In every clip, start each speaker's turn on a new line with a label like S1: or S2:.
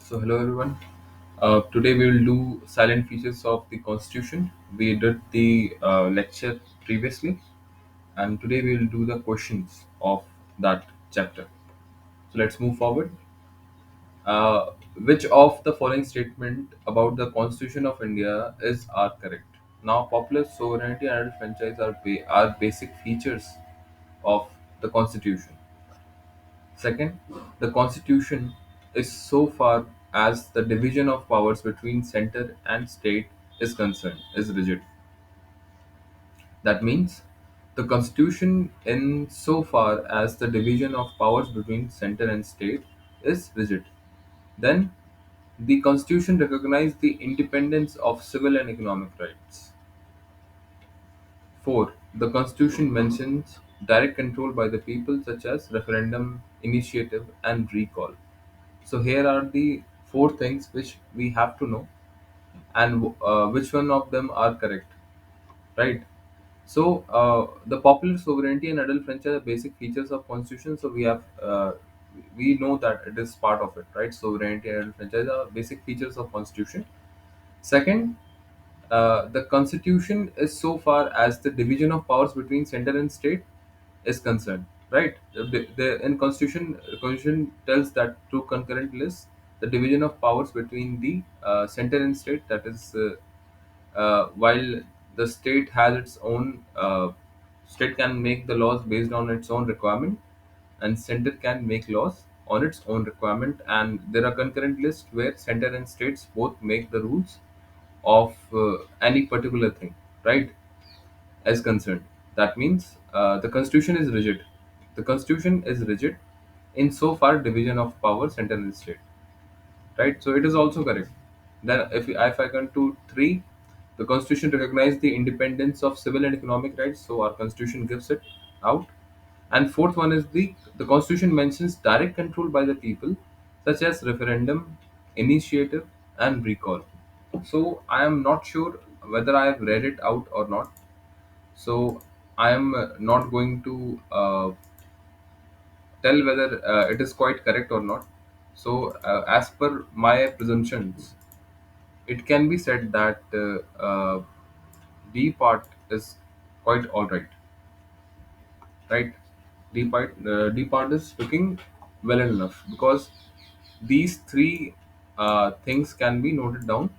S1: So, hello everyone. Today we will do silent features of the Constitution. We did the lecture previously, and today we will do the questions of that chapter. So, let's move forward. Which of the following statement about the Constitution of India are correct? Now, popular sovereignty and franchise are basic features of the Constitution. Second, the Constitution is so far as the division of powers between center and state is concerned, is rigid. That means the Constitution, in so far as the division of powers between center and state is rigid. Then the Constitution recognizes the independence of civil and economic rights. 4. The Constitution mentions direct control by the people, such as referendum, initiative, and recall. So here are the four things which we have to know, and which one of them are correct, right? So the popular sovereignty and adult franchise are basic features of constitution. So we know that it is part of it, right? Sovereignty and adult franchise are basic features of constitution. Second, the constitution is so far as the division of powers between center and state is concerned, right? In constitution tells that through concurrent lists, the division of powers between the center and state, that is, while the state has its own, state can make the laws based on its own requirement, and center can make laws on its own requirement, and there are concurrent lists where center and states both make the rules of any particular thing, right? As concerned, that means the constitution is rigid. The constitution is rigid in so far division of power center and state, right? So it is also correct. Then if I come to 3, the constitution recognizes the independence of civil and economic rights, so our constitution gives it out. And fourth one is the constitution mentions direct control by the people, such as referendum, initiative, and recall. So I am not sure whether I have read it out or not, so I am not going to tell whether it is quite correct or not. So as per my presumptions, it can be said that D part is quite all right, right? D part is looking well enough, because these three things can be noted down,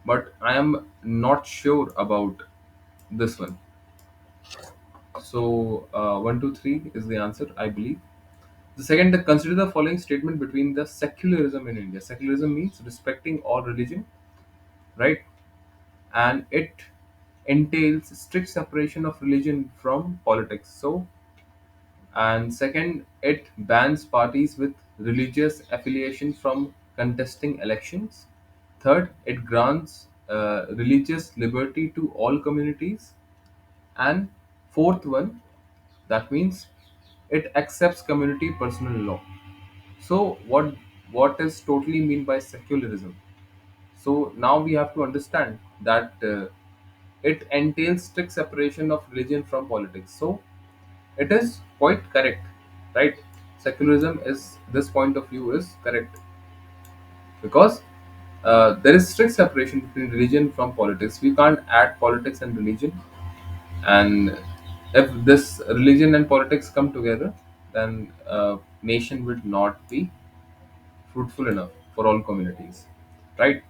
S1: but I am not sure about this one. So 1, 2, 3 is the answer, I believe. The second, consider the following statement between the secularism in India. Secularism means respecting all religion, right? And it entails strict separation of religion from politics. So, and second, it bans parties with religious affiliation from contesting elections. Third, it grants religious liberty to all communities. And fourth one, that means it accepts community personal law. So what is totally mean by secularism? So now we have to understand that it entails strict separation of religion from politics. So it is quite correct, right? Secularism is, this point of view is correct, because there is strict separation between religion from politics. We can't add politics and religion, and if this religion and politics come together, then nation would not be fruitful enough for all communities, right?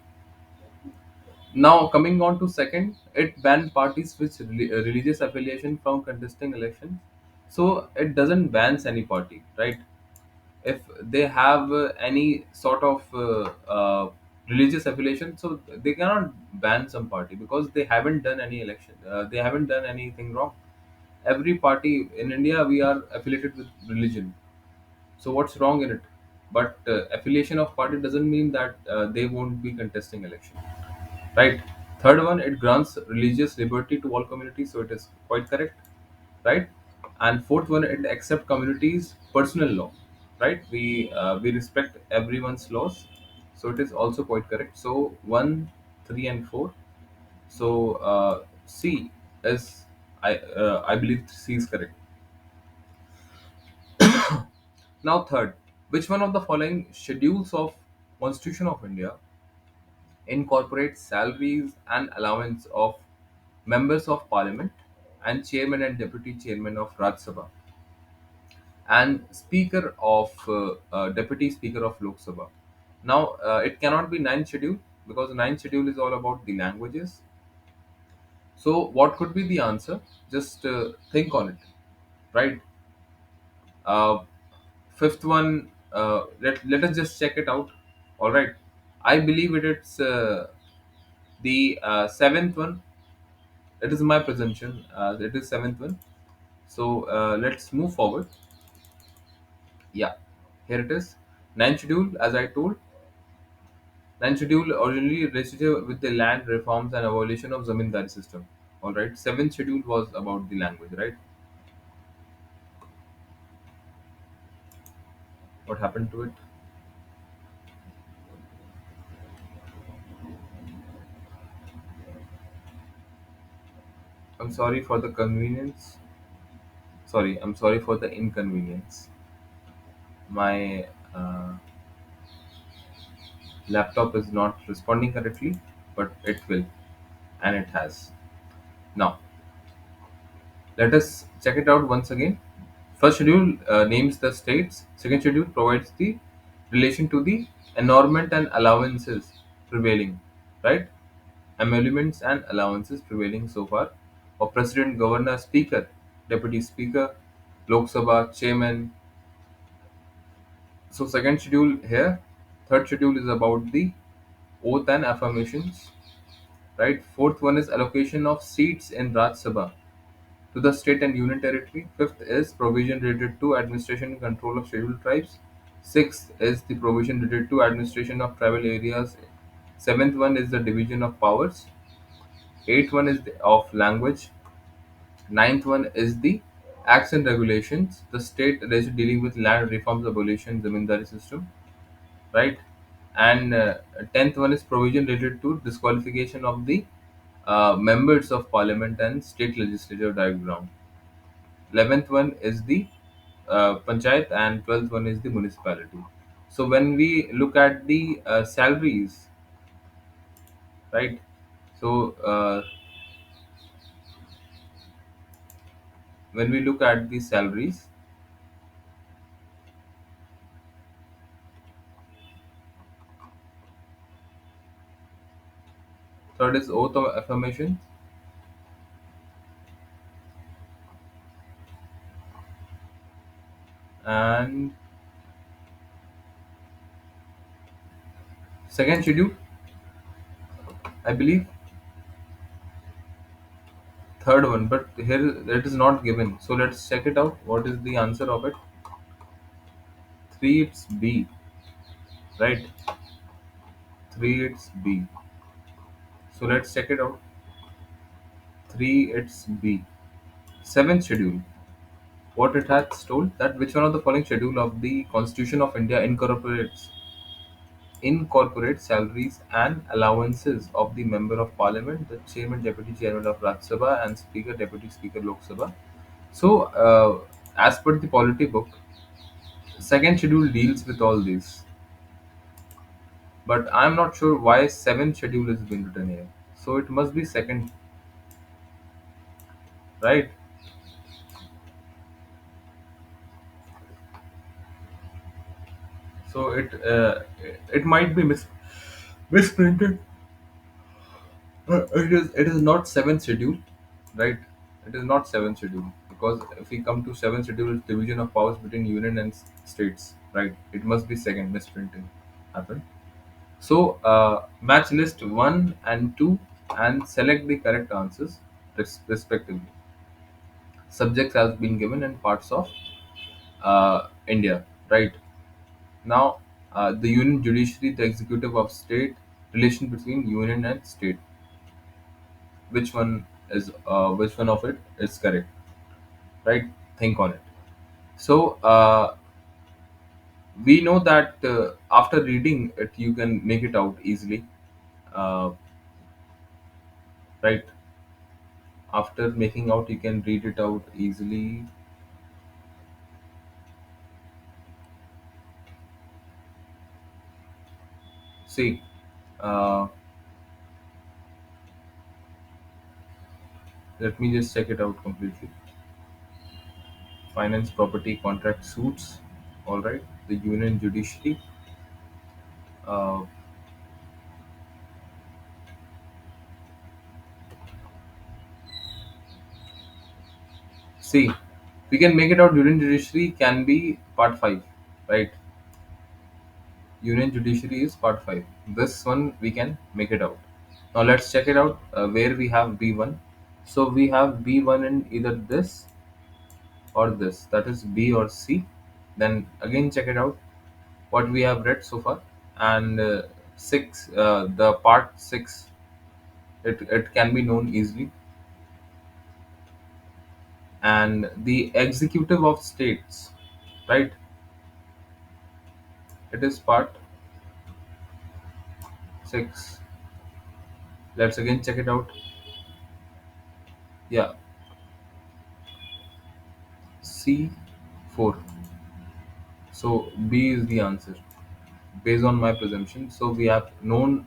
S1: Now coming on to second, it banned parties with religious affiliation from contesting elections. So it doesn't bans any party, right? If they have any sort of religious affiliation, so they cannot ban some party, because they haven't done any election, they haven't done anything wrong. Every party in India, we are affiliated with religion, so what's wrong in it? But affiliation of party doesn't mean that they won't be contesting election, right? Third one, it grants religious liberty to all communities, so it is quite correct, right? And fourth one, it accept communities personal law, right? We respect everyone's laws, so it is also quite correct. So 1, 3, and 4. So C is, I believe C is correct. Now third, which one of the following schedules of Constitution of India incorporates salaries and allowance of members of parliament and chairman and deputy chairman of Rajya Sabha and speaker of deputy speaker of Lok Sabha. Now it cannot be ninth schedule because the ninth schedule is all about the languages. So what could be the answer? Just think on it, right? Uh, Fifth one, let us just check it out. All right, I believe it's the seventh one. It is my presumption. It is seventh one. So let's move forward. Yeah, here it is. Ninth schedule, as I told, ninth schedule originally restricted with the land reforms and abolition of zamindari system. All right. Seventh schedule was about the language, right? What happened to it? I'm sorry for the convenience. Sorry, I'm sorry for the inconvenience. My laptop is not responding correctly, but it will, and it has. Now, let us check it out once again. First schedule names the states. Second schedule provides the relation to the enrollment and allowances prevailing, right? Emoluments and allowances prevailing so far for president, governor, speaker, deputy speaker, Lok Sabha, chairman. So second schedule here. Third schedule is about the oath and affirmations, right? Fourth one is allocation of seats in Rajya Sabha to the state and union territory. Fifth is provision related to administration and control of scheduled tribes. Sixth is the provision related to administration of tribal areas. Seventh one is the division of powers. Eighth one is of language. Ninth one is the acts and regulations. The state is dealing with land reforms, abolition, zamindari system, right? And tenth one is provision related to disqualification of the members of parliament and state legislature diagram. 11th one is the panchayat and 12th one is the municipality. So when we look at the salaries, right? So when we look at the salaries, third is oath of affirmation, and second schedule, I believe, third one, but here it is not given. So let's check it out. What is the answer of it? Three, it's B, right? Three, it's B. So let's check it out. Three, it's B. Seventh schedule. What it has told that which one of the following schedule of the Constitution of India incorporates salaries and allowances of the member of parliament, the chairman, deputy chairman of Rajya Sabha, and speaker, deputy speaker, Lok Sabha. So, as per the polity book, second schedule deals with all these, but I'm not sure why seventh schedule is being written here. So it must be second, right? So it might be misprinted. It is not seventh schedule, right? It is not seventh schedule because if we come to seventh schedule, it's division of powers between union and states, right? It must be second misprinting happened. So match list one and two and select the correct answers respectively. Subjects has been given and parts of India, right? Now the union judiciary, the executive of state, relation between union and state. Which one of it is correct, right? Think on it. So we know that after reading it you can make it out easily, uh, right? After making out you can read it out easily. See, uh, let me just check it out completely. Finance, property, contract, suits. All right. The union judiciary. Uh, See, we can make it out. Union judiciary can be part five, right? Union judiciary is part five. This one we can make it out. Now let's check it out. Where we have B1. So we have B1 in either this or this. That is B or C. Then again check it out. What we have read so far. And six. The part six. It can be known easily. And the executive of states, right? It is part six. Let's again check it out. Yeah, C4. So B is the answer based on my presumption. So we have known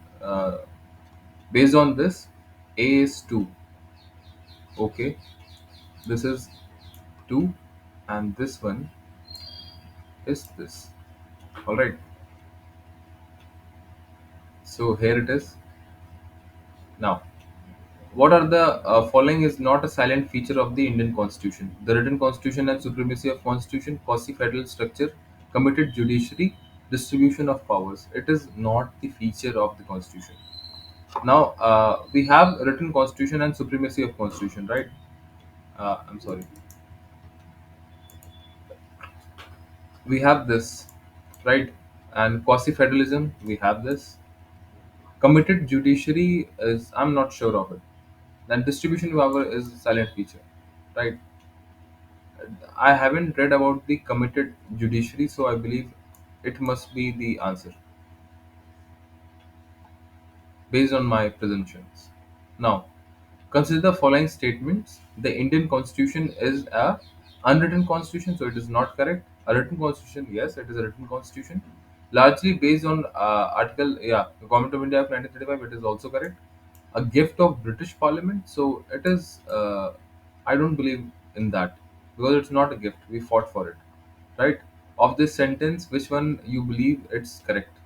S1: based on this, A is 2. Okay, this is 2, and this one is this. All right. So here it is. Now, what are the following is not a silent feature of the Indian Constitution? The written Constitution and supremacy of Constitution, quasi-federal structure, committed judiciary, distribution of powers. It is not the feature of the Constitution. Now we have written Constitution and supremacy of Constitution, right? I'm sorry. We have this, right? And quasi-federalism, we have this. Committed judiciary is I'm not sure of it. Then distribution of power is a silent feature, right? I haven't read about the committed judiciary, so I believe it must be the answer based on my presumptions. Now, consider the following statements. The Indian Constitution is a unwritten constitution, so it is not correct. A written constitution, yes, it is a written constitution. Largely based on Article, yeah, the Government of India of 1935, it is also correct. A gift of British Parliament, so it is. I don't believe in that because it's not a gift. We fought for it, right? Of this sentence, which one you believe it's correct?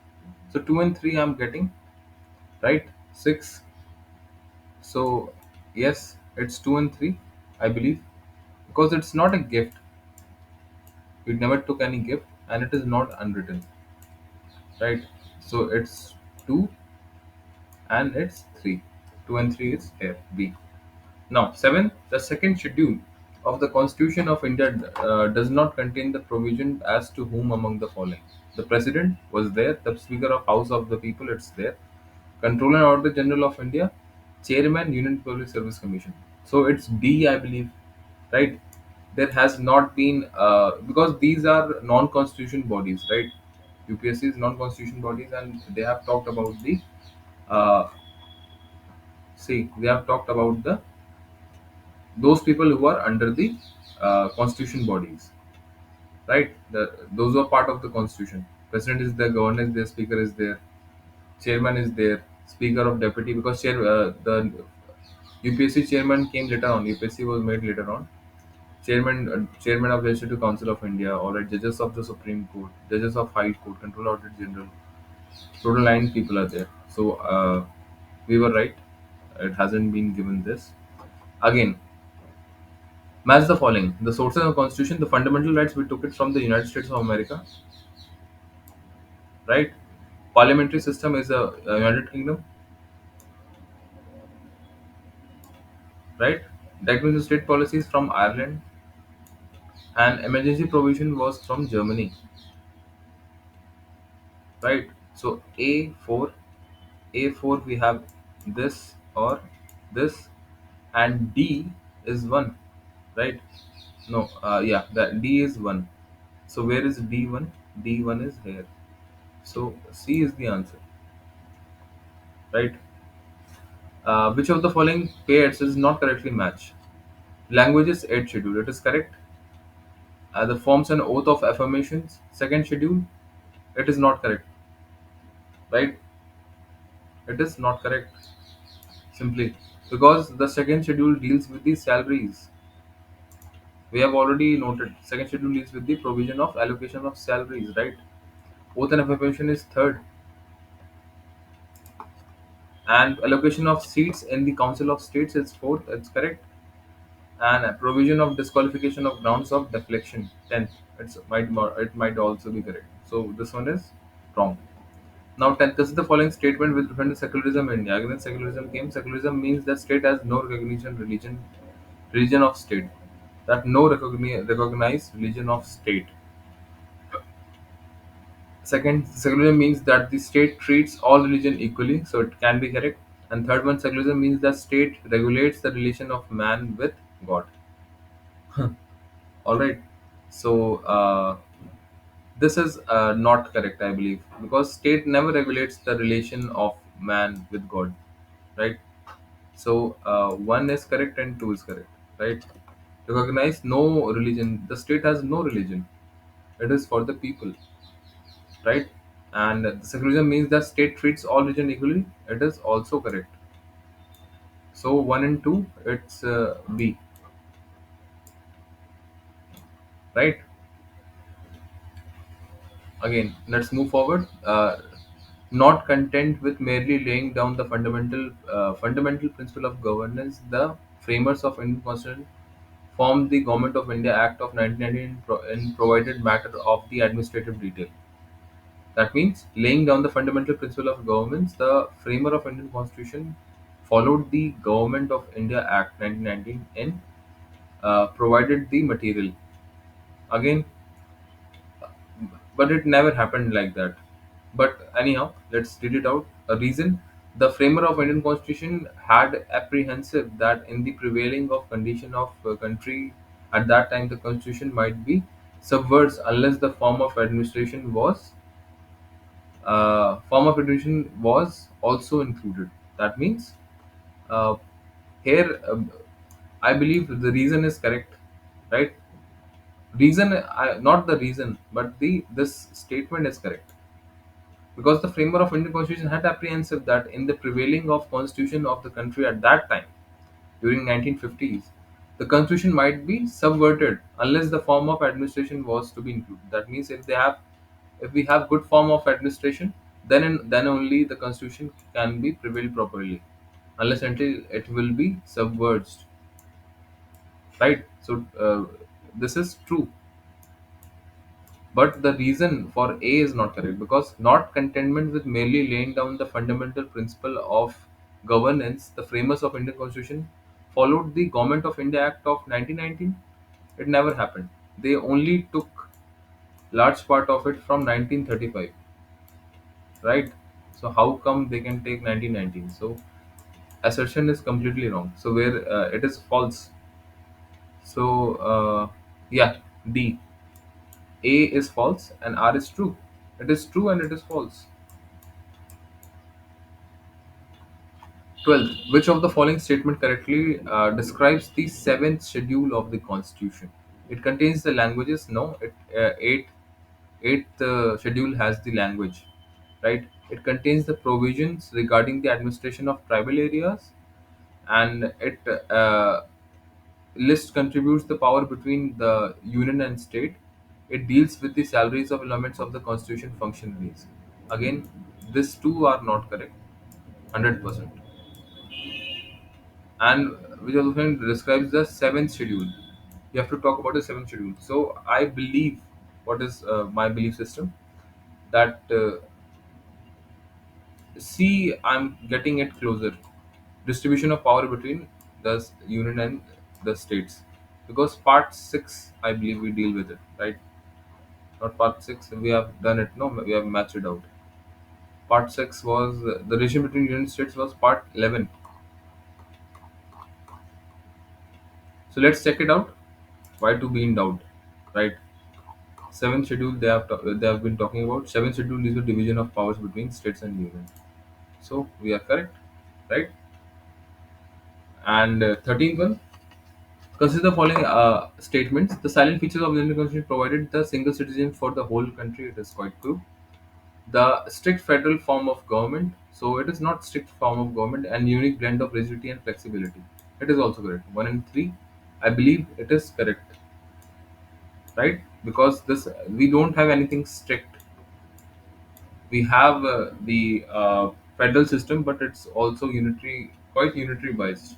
S1: So two and three, I'm getting right. Six. So yes, it's two and three, I believe, because it's not a gift. We never took any gift, and it is not unwritten, right? So it's two and it's three. Two and three is here. B. Now seven. The second schedule of the Constitution of India does not contain the provision as to whom among the following. The President was there. The Speaker of House of the People. It's there. Controller and Auditor General of India, Chairman, Union Public Service Commission. So it's D, I believe, right? There has not been because these are non-constitution bodies, right? UPSC is non-constitution bodies, and they have talked about the uh, they have talked about the those people who are under the constitution bodies, right? Those are part of the constitution. President is there, governor is there, speaker is there, chairman is there, speaker of deputy because the UPSC chairman came later on. UPSC was made later on. Chairman of Legislative Council of India, all right, judges of the Supreme Court, judges of High Court, Control Auditor General. Total 9 people are there. So we were right. It hasn't been given this. Again, match the following. The sources of the Constitution, the fundamental rights, we took it from the United States of America, right? Parliamentary system is a United Kingdom, right? That means the state policy is from Ireland, and emergency provision was from Germany, right? So A4 we have this or this, and D is one, right? No, yeah, that D is one. So where is D1? D1 is here. So C is the answer, right? Which of the following pairs is not correctly matched? Languages 8 schedule. It is correct. The forms an oath of affirmations. Second schedule. It is not correct, right? It is not correct, simply because the second schedule deals with the salaries. We have already noted second schedule deals with the provision of allocation of salaries, right? Oath and affirmation is third, and allocation of seats in the Council of States is fourth. It's correct, and a provision of disqualification of grounds of deflection tenth. It might also be correct. So this one is wrong. Now, 10th, consider the following statement with reference to secularism in India. Again, secularism came. Secularism means that state has no recognition religion of state. That no recognized religion of state. Second, secularism means that the state treats all religion equally, so it can be correct. And third one, secularism means that state regulates the relation of man with God. All right. So this is not correct, I believe, because state never regulates the relation of man with God, right? So one is correct and two is correct, right? Recognize no religion. The state has no religion. It is for the people, right? And secularism means that state treats all religion equally. It is also correct. So one and two, it's B, right? Again, let's move forward. Not content with merely laying down the fundamental principle of governance, the framers of Indian Constitution formed the Government of India Act of 1919 in provided matter of the administrative detail. That means laying down the fundamental principle of governance, the framer of Indian Constitution followed the Government of India Act 1919 in provided the material. Again, but it never happened like that. But anyhow, let's read it out. A reason: the framer of Indian Constitution had apprehensive that in the prevailing of condition of country at that time, the Constitution might be subverts unless the form of administration was also included. That means uh, here, I believe the reason is correct, right? Not the reason, but the this statement is correct because the framer of Indian Constitution had apprehensive that in the prevailing of constitution of the country at that time during 1950s, the constitution might be subverted unless the form of administration was to be included. That means if we have good form of administration, then only the constitution can be prevailed properly, unless until it will be subverged, right? So this is true. But the reason for A is not correct because not contentment with merely laying down the fundamental principle of governance, the framers of Indian Constitution followed the Government of India Act of 1919. It never happened. They only took large part of it from 1935, right? So how come they can take 1919? So assertion is completely wrong. So where it is false. So yeah, D. A is false and R is true. It is true and it is false. 12th, which of the following statement correctly describes the seventh schedule of the Constitution? It contains the languages. No, eighth schedule has the language, right? It contains the provisions regarding the administration of tribal areas, and it list contributes the power between the union and state. It deals with the salaries of elements of the Constitution functionaries. Again, these two are not correct, 100%. And which also describes the seventh schedule. You have to talk about the seventh schedule. So I believe, what is my belief system, that C, I'm getting it closer. Distribution of power between the union and the states, because part six, I believe we deal with it, right? Not part six. We have done it. No, we have matched it out. Part six was the relation between union and states was part 11. So let's check it out. Why to be in doubt, right? Seventh schedule they have been talking about. Seventh schedule is the division of powers between states and union. So we are correct, right? And 13th one. Consider the following statements. The silent features of the Indian Constitution provided the single citizen for the whole country. It is quite true. The strict federal form of government. So it is not strict form of government and unique blend of rigidity and flexibility. It is also correct. 1 and 3, I believe it is correct, right? Because this, we don't have anything strict. We have the federal system, but it's also unitary, quite unitary biased,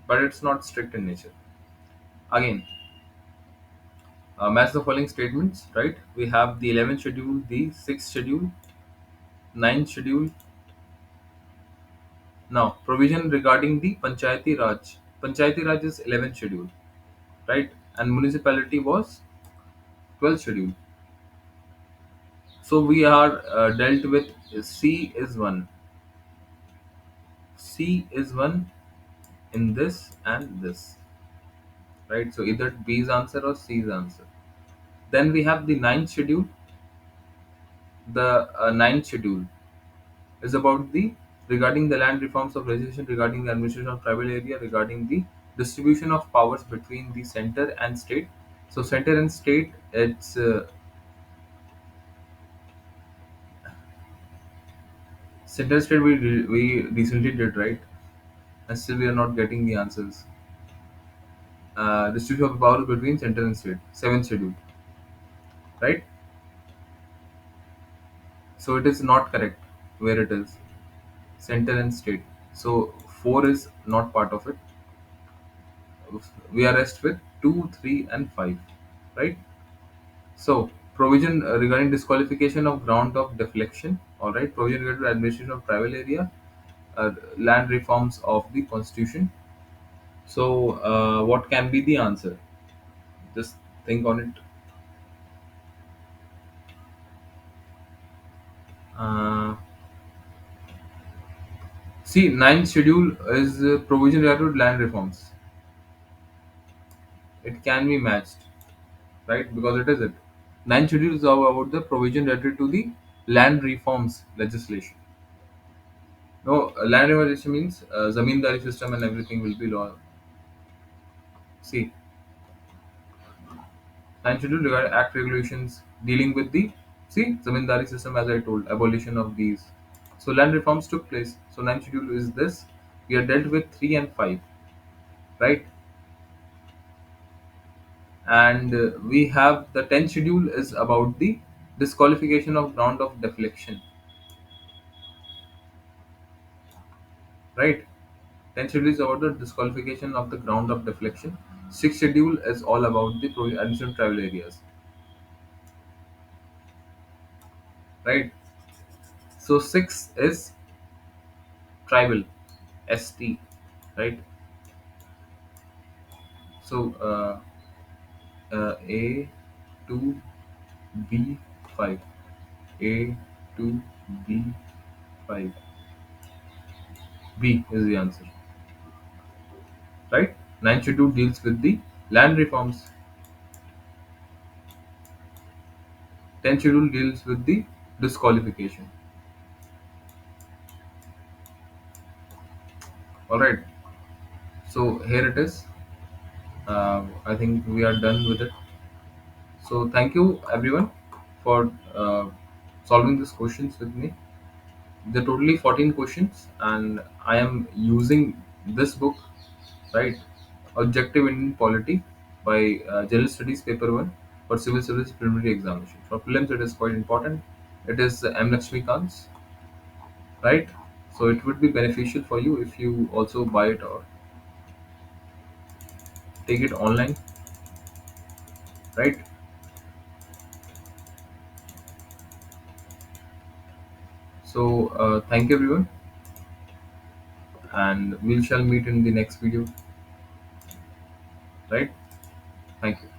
S1: but it's not strict in nature. Again, match the following statements, right? We have the 11th schedule, the 6th schedule, 9th schedule. Now, provision regarding the Panchayati Raj. Panchayati Raj is 11th schedule, right? And municipality was 12th schedule. So we are dealt with C is 1. C is 1 in this and this, right? So either B's answer or C's answer. Then we have the ninth schedule. The ninth schedule is about the regarding the land reforms of legislation regarding the administration of tribal area, regarding the distribution of powers between the center and state. So center and state, it's center state we recently did, right? And still we are not getting the answers. Distribution of powers between center and state, seventh schedule, right? So it is not correct where it is center and state. So 4 is not part of it. We are rest with 2, 3, and 5, right? So provision regarding disqualification of ground of deflection. All right, provision regarding administration of tribal area, land reforms of the constitution. So what can be the answer? Just think on it. Uh, See, ninth schedule is provision regarding land reforms. It can be matched, right? Because it is it. Ninth schedule is all about the provision related to the land reforms legislation. No, land reform means zamindari system and everything will be law. See, ninth schedule regarding act regulations dealing with the, see, zamindari system, as I told, abolition of these. So land reforms took place. So ninth schedule is this. We are dealt with 3 and 5, right? And we have the 10th schedule is about the disqualification of ground of deflection, right? 10th schedule is about the disqualification of the ground of deflection. 6th schedule is all about the admission of tribal areas, right? So 6 is tribal, ST, right? So A to B5, A to B5, B is the answer, right? 9th schedule deals with the land reforms. 10th schedule deals with the disqualification. All right. So here it is. I think we are done with it. So thank you everyone for solving these questions with me. They're totally 14 questions, and I am using this book, right? Objective Indian Polity by General Studies Paper 1 for Civil Service Preliminary Examination. For prelims, it is quite important. It is M. Laxmikant's, right? So it would be beneficial for you if you also buy it or take it online, right? So thank you everyone, and we shall meet in the next video, right? Thank you.